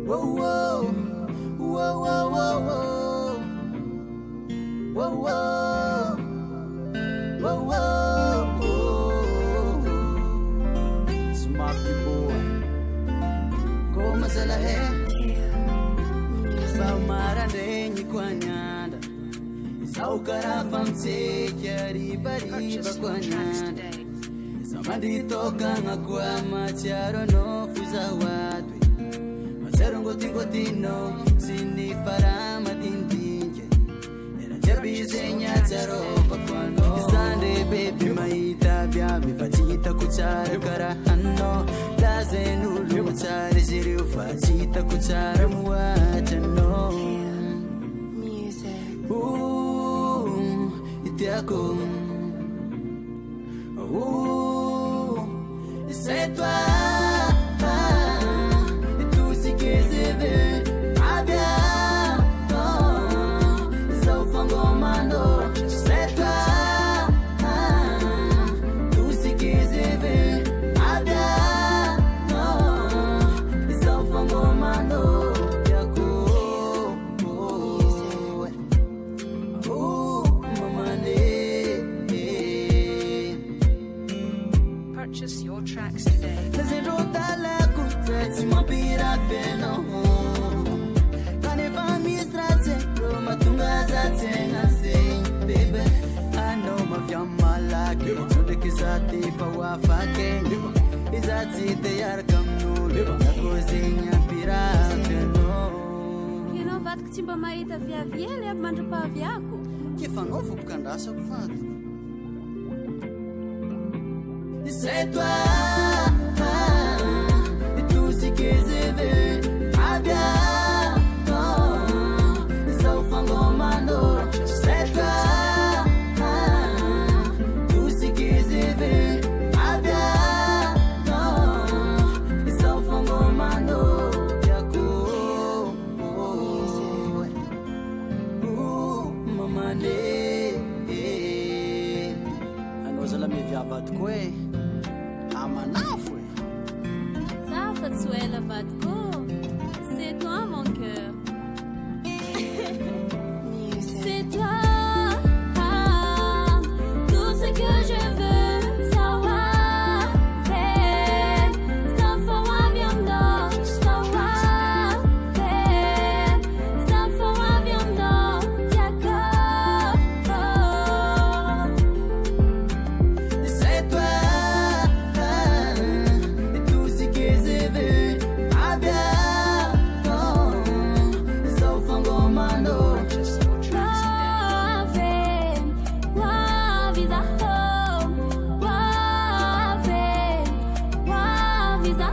Whoa, whoa, whoa, whoa, whoa, whoa, whoa, whoa, whoa. Smarty boy, como se la Saumarandeni kwa nyanda Saukarafa mseki Ariba kwa nyanda Samanditoka ngakua macharo no fuza wadwe Macharo ngoti no Sinifarama dindinje Era jabize nyacharo pakwano Isande baby maita Biabi fachita kuchara karahano Laze nulu machari ziri ufachita kuchara muwachano Itiako c'est toi et tout ce que je veux à bientôt sauf un commando c'est toi tout ce que je veux à bientôt sauf un commando Purchase your tracks today. Vato que timba mahita viaviely aby mandra-pahaviako Ke fanaova mpikandasa ko vato C'est toi et tout ce que je veux à bientôt sauf un commando c'est toi tout ce que je veux à bientôt sauf un commando mamane anao zala miviavato koa e amanafo e Ça fa tsy ho ela vadiko c'est toi mon cœur c'est toi tout ce que je veux savoir faire sans faire un viande savoir faire sans faire un viande c'est toi et tout ce que je veux à bientôt sauf un commando Visa